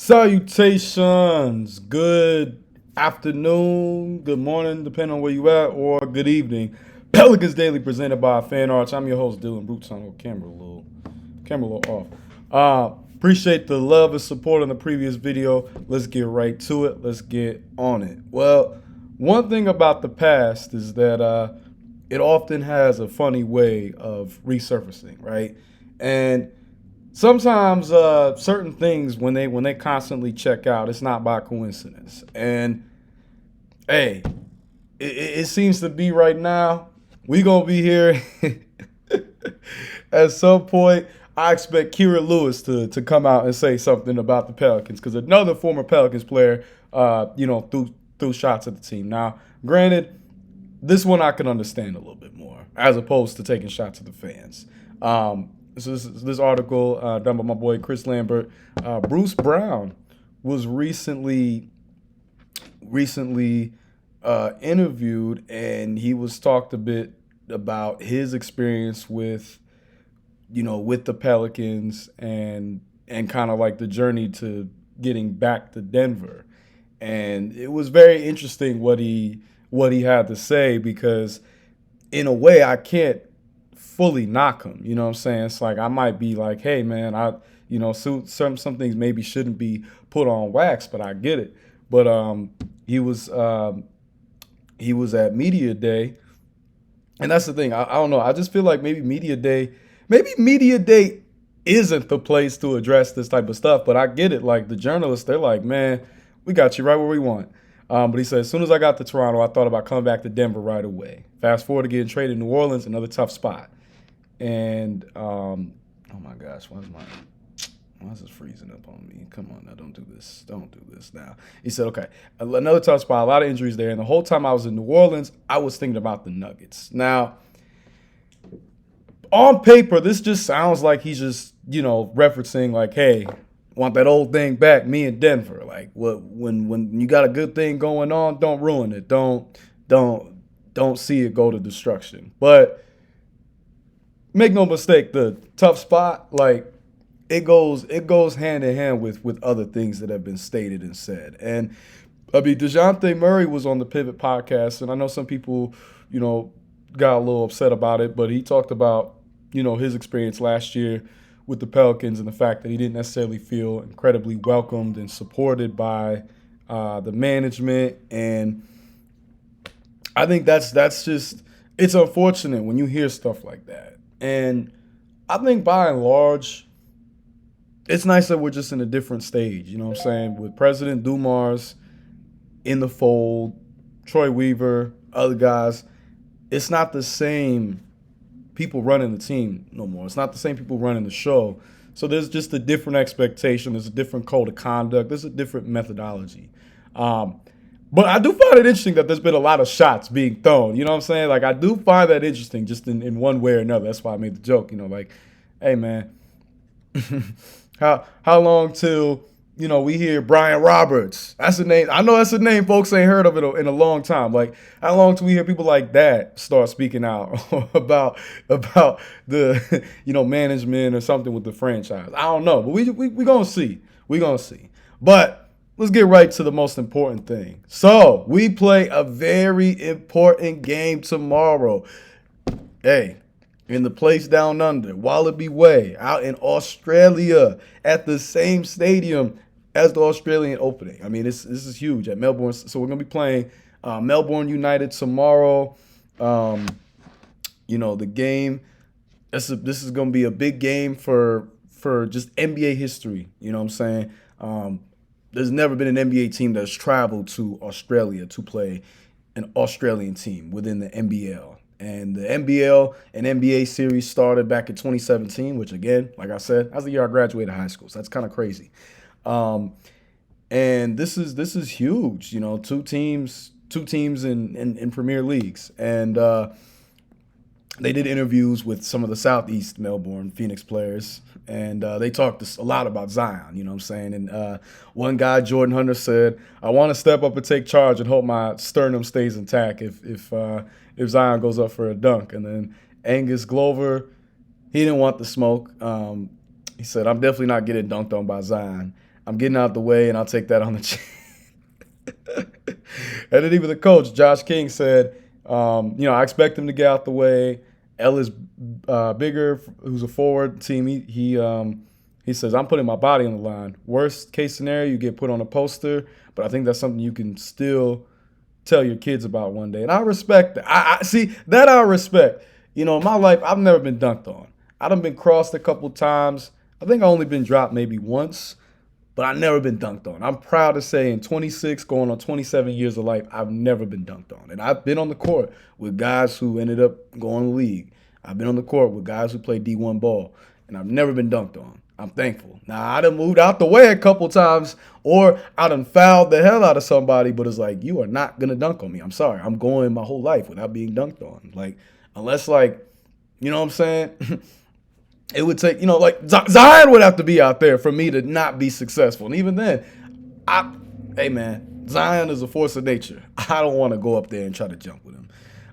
Salutations. Good afternoon, good morning, depending on where you at, or good evening. Pelicans Daily presented by Fan Arts. I'm your host, Dylan Bruton. Oh, camera a little off. Appreciate the love and support on the previous video. Let's get right to it. Let's get on it. Well, one thing about the past is that it often has a funny way of resurfacing, right? And sometimes certain things when they constantly check out, it's not by coincidence. And hey, it seems to be right now. We gonna be here at some point. I expect Kira Lewis to come out and say something about the Pelicans because another former Pelicans player, threw shots at the team. Now, granted, this one I can understand a little bit more as opposed to taking shots at the fans. This article done by my boy Chris Lambert. Bruce Brown was recently interviewed, and he was talked a bit about his experience with the Pelicans and kind of like the journey to getting back to Denver. And it was very interesting what he had to say because in a way I can't fully knock him. You know what I'm saying? It's like I might be like, hey man, some things maybe shouldn't be put on wax, but I get it. But he was at media day, and that's the thing. I don't know. I just feel like maybe media day isn't the place to address this type of stuff. But I get it. Like the journalists, they're like, man, we got you right where we want. But he said, as soon as I got to Toronto, I thought about coming back to Denver right away. Fast forward to getting traded to New Orleans, another tough spot. And oh my gosh, why is this freezing up on me? Come on now, don't do this. Don't do this now. He said, okay, another tough spot, a lot of injuries there. And the whole time I was in New Orleans, I was thinking about the Nuggets. Now, on paper, this just sounds like he's just, referencing like, hey, want that old thing back, me in Denver. Like when you got a good thing going on, don't ruin it. Don't see it go to destruction. But make no mistake, the tough spot, like it goes hand in hand with other things that have been stated and said. And I mean, DeJounte Murray was on the Pivot podcast, and I know some people, got a little upset about it, but he talked about, his experience last year with the Pelicans and the fact that he didn't necessarily feel incredibly welcomed and supported by the management. And I think that's just, it's unfortunate when you hear stuff like that. And I think by and large, it's nice that we're just in a different stage, you know what I'm saying? With President Dumars in the fold, Troy Weaver, other guys, it's not the same people running the team no more. It's not the same people running the show. So there's just a different expectation. There's a different code of conduct. There's a different methodology. But I do find it interesting that there's been a lot of shots being thrown. You know what I'm saying? Like, I do find that interesting just in one way or another. That's why I made the joke, like, hey, man, how long till, we hear Brian Roberts? That's a name. I know that's a name folks ain't heard of in a long time. Like, how long till we hear people like that start speaking out about the, management or something with the franchise? I don't know. But we going to see. We going to see. But let's get right to the most important thing. So we play a very important game tomorrow. Hey, in the place down under, Wallaby Way, out in Australia, at the same stadium as the Australian opening. I mean, this is huge at Melbourne. So we're going to be playing Melbourne United tomorrow. The game, this is going to be a big game for just NBA history. You know what I'm saying? There's never been an NBA team that's traveled to Australia to play an Australian team within the NBL. And the NBL and NBA series started back in 2017, which again, like I said, that's the year I graduated high school. So that's kind of crazy. And this is huge. Two teams in Premier Leagues. And they did interviews with some of the Southeast Melbourne Phoenix players, and they talked a lot about Zion, you know what I'm saying? And one guy, Jordan Hunter, said, I want to step up and take charge and hope my sternum stays intact if Zion goes up for a dunk. And then Angus Glover, he didn't want the smoke. He said, I'm definitely not getting dunked on by Zion. I'm getting out the way, and I'll take that on the chin. And then even the coach, Josh King, said, I expect him to get out the way. Ellis Bigger, who's a forward team, he says, I'm putting my body on the line. Worst case scenario, you get put on a poster, but I think that's something you can still tell your kids about one day. And I respect that. I see that I respect. In my life, I've never been dunked on. I've been crossed a couple times. I think I only been dropped maybe once, but I've never been dunked on. I'm proud to say in 26, going on 27 years of life, I've never been dunked on. And I've been on the court with guys who ended up going to the league. I've been on the court with guys who played D1 ball, and I've never been dunked on. I'm thankful. Now, I done moved out the way a couple times, or I done fouled the hell out of somebody, but it's like, you are not going to dunk on me. I'm sorry. I'm going my whole life without being dunked on. Like, unless, like, you know what I'm saying? It would take, Zion would have to be out there for me to not be successful. And even then, hey, man, Zion is a force of nature. I don't want to go up there and try to jump with him.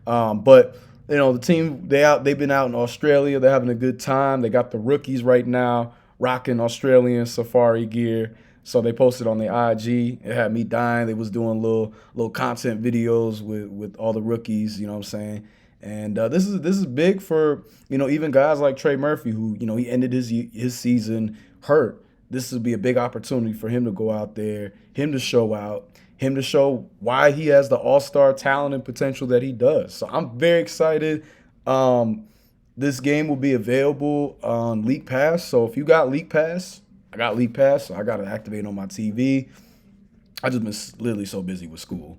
But the team, they've been out in Australia. They're having a good time. They got the rookies right now rocking Australian safari gear. So they posted on their IG. It had me dying. They was doing little content videos with all the rookies, you know what I'm saying? And this is big for, even guys like Trey Murphy, who, he ended his season hurt. This would be a big opportunity for him to go out there, him to show out, him to show why he has the all-star talent and potential that he does. So I'm very excited. This game will be available on League Pass. So if you got League Pass, I got League Pass, so I got to activate on my TV. I just been literally so busy with school.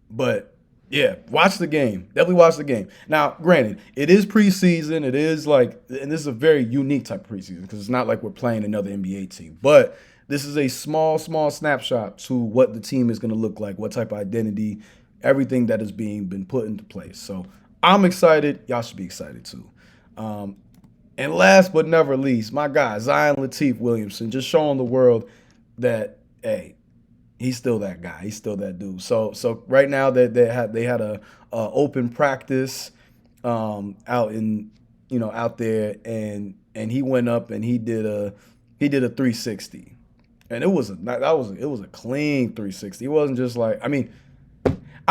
But yeah, watch the game. Definitely watch the game. Now, granted, it is preseason. It is and this is a very unique type of preseason because it's not like we're playing another NBA team. But this is a small snapshot to what the team is going to look like, what type of identity, everything that is been put into place. So I'm excited. Y'all should be excited too. And last but never least, my guy, Zion Lateef Williamson, just showing the world that, hey, he's still that guy. He's still that dude. So right now they had a open practice out there, and he went up and he did a 360, and it was a clean 360. It wasn't just like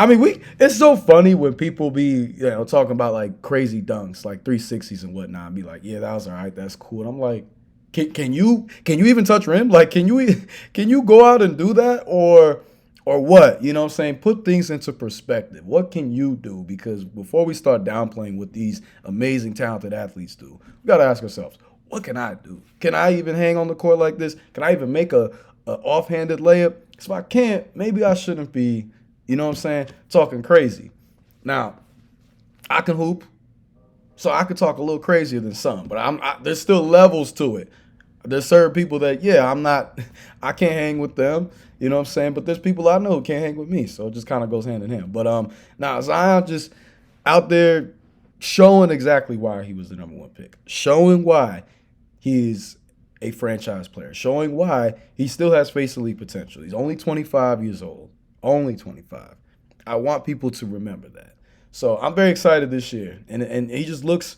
it's so funny when people be talking about like crazy dunks, like 360s and whatnot, and be like, yeah, that was all right, that's cool. And I'm like, Can you even touch rim? Like, can you go out and do that or what? You know what I'm saying? Put things into perspective. What can you do? Because before we start downplaying what these amazing, talented athletes do, we got to ask ourselves, what can I do? Can I even hang on the court like this? Can I even make a offhanded layup? Because if I can't, maybe I shouldn't be, you know what I'm saying, talking crazy. Now, I can hoop. So I could talk a little crazier than some, but there's still levels to it. There's certain people that, I can't hang with them, you know what I'm saying? But there's people I know who can't hang with me, so it just kind of goes hand in hand. But now Zion just out there showing exactly why he was the number one pick, showing why he's a franchise player, showing why he still has face elite potential. He's only 25 years old, only 25. I want people to remember that. So I'm very excited this year, and he just looks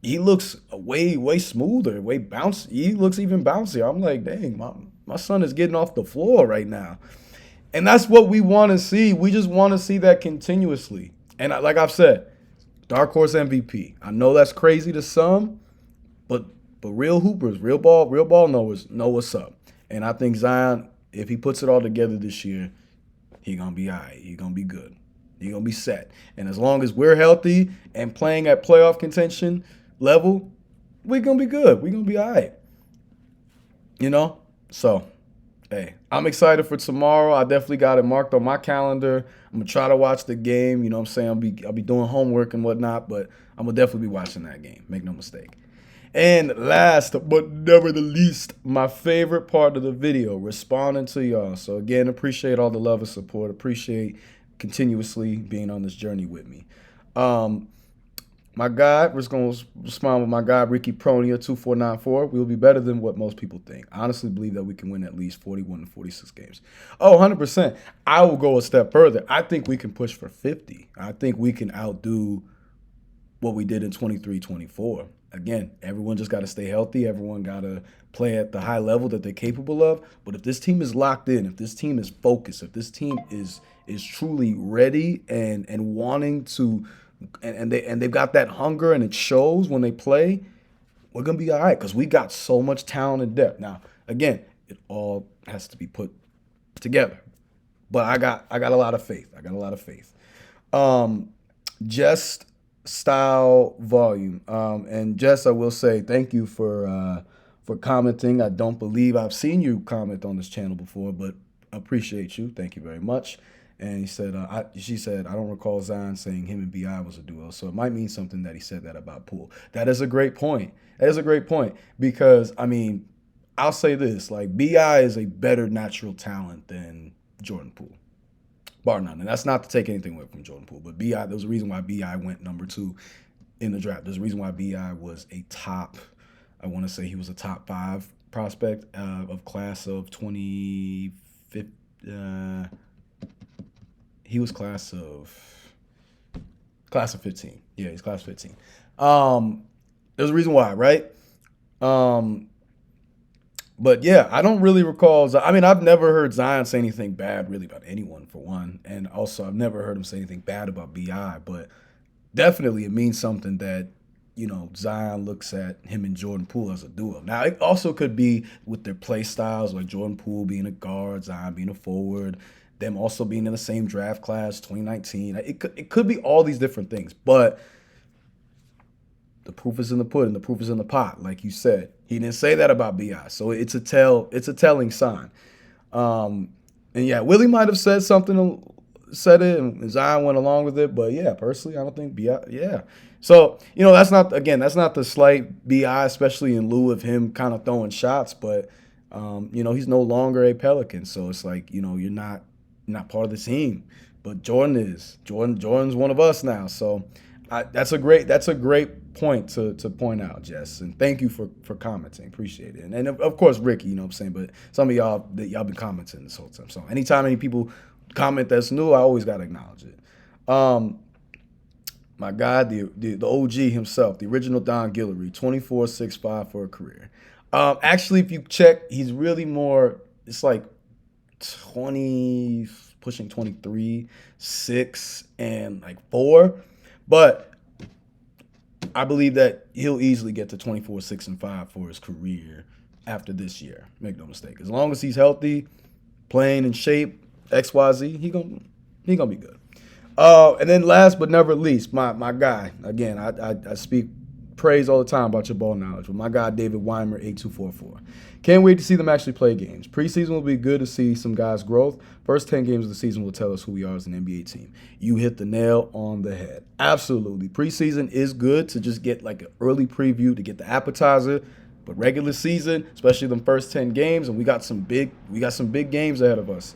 way smoother, way bouncy. He looks even bouncier. I'm like, dang, my son is getting off the floor right now, and that's what we want to see. We just want to see that continuously. And like I've said, dark horse MVP. I know that's crazy to some, but real hoopers, real ball knowers know what's up. And I think Zion, if he puts it all together this year, he gonna be all right. He gonna be good. You're going to be set. And as long as we're healthy and playing at playoff contention level, we're going to be good. We're going to be all right. So, hey, I'm excited for tomorrow. I definitely got it marked on my calendar. I'm going to try to watch the game. You know what I'm saying? I'll be doing homework and whatnot, but I'm going to definitely be watching that game. Make no mistake. And last but never the least, my favorite part of the video, responding to y'all. So, again, appreciate all the love and support. Appreciate continuously being on this journey with me. My guy, we're just going to respond with my guy, Ricky Pronia, 2494. We'll be better than what most people think. I honestly believe that we can win at least 41 to 46 games. Oh, 100%. I will go a step further. I think we can push for 50. I think we can outdo what we did in 23-24. again, everyone just got to stay healthy. Everyone got to play at the high level that they're capable of. But if this team is locked in, if this team is focused, if this team is truly ready and wanting to, and they've got that hunger and it shows when they play, we're gonna be all right because we got so much talent and depth. Now, again, it all has to be put together. But I got a lot of faith. I got a lot of faith. Just style volume. And Jess, I will say thank you for commenting. I don't believe I've seen you comment on this channel before, but I appreciate you. Thank you very much. And he said, she said, I don't recall Zion saying him and B.I. was a duo. So it might mean something that he said that about Poole. That is a great point. That is a great point because, I mean, I'll say this. Like, B.I. is a better natural talent than Jordan Poole. Bar none. And that's not to take anything away from Jordan Poole. But B.I., there's a reason why B.I. went number 2 in the draft. There's a reason why B.I. was a top, I want to say he was a top 5 prospect of class of 2015. He was class of 15. Yeah, he's class of 15. There's a reason why, right? But yeah, I don't really recall. I mean, I've never heard Zion say anything bad really about anyone, for one. And also, I've never heard him say anything bad about B.I. But definitely it means something that, you know, Zion looks at him and Jordan Poole as a duo. Now, it also could be with their play styles, like Jordan Poole being a guard, Zion being a forward, them also being in the same draft class, 2019. It could be all these different things, but the proof is in the pudding, the proof is in the pot, like you said. He didn't say that about B.I., so it's a telling sign. And yeah, Willie might have said it, and Zion went along with it, but yeah, personally, I don't think B.I., yeah. So, you know, that's not the slight B.I., especially in lieu of him kind of throwing shots, but, you know, he's no longer a Pelican, so it's like, you know, you're not part of the team, but Jordan is. Jordan's one of us now. So that's a great point to point out, Jess. And thank you for commenting. Appreciate it. And of course, Ricky, you know what I'm saying? But some of y'all been commenting this whole time. So anytime any people comment that's new, I always got to acknowledge it. My guy, the OG himself, the original Don Guillory, 24.65 for a career. Actually, if you check, he's really more, it's like 20, pushing 23, 6, and like 4. But I believe that he'll easily get to 24, 6, and 5 for his career after this year. Make no mistake. As long as he's healthy, playing in shape, XYZ, he gonna be good. And then last but never least, my guy. Again, I speak praise all the time about your ball knowledge, but my guy David Weimer, 8244. Can't wait to see them actually play games. Preseason will be good to see some guys' growth. First 10 games of the season will tell us who we are as an NBA team. You hit the nail on the head. Absolutely. Preseason is good to just get like an early preview, to get the appetizer. But regular season, especially them first 10 games, and we got some big games ahead of us.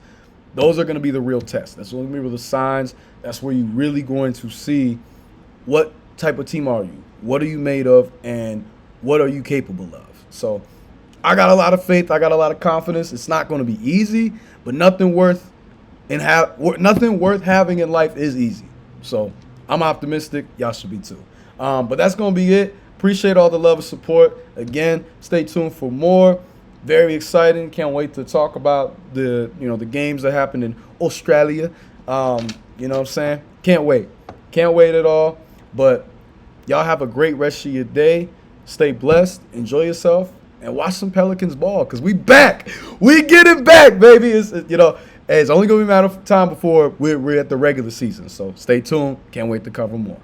Those are going to be the real test. That's going to be the signs. That's where you're really going to see what type of team are you, what are you made of, and what are you capable of. So I got a lot of faith. I got a lot of confidence. It's not going to be easy, but nothing worth having in life is easy. So I'm optimistic. Y'all should be too. But that's going to be it. Appreciate all the love and support. Again, stay tuned for more. Very exciting. Can't wait to talk about the games that happened in Australia. You know what I'm saying? Can't wait. Can't wait at all. But y'all have a great rest of your day. Stay blessed. Enjoy yourself. And watch some Pelicans ball, because we back. We getting back, baby. It's only going to be a matter of time before we're at the regular season. So stay tuned. Can't wait to cover more.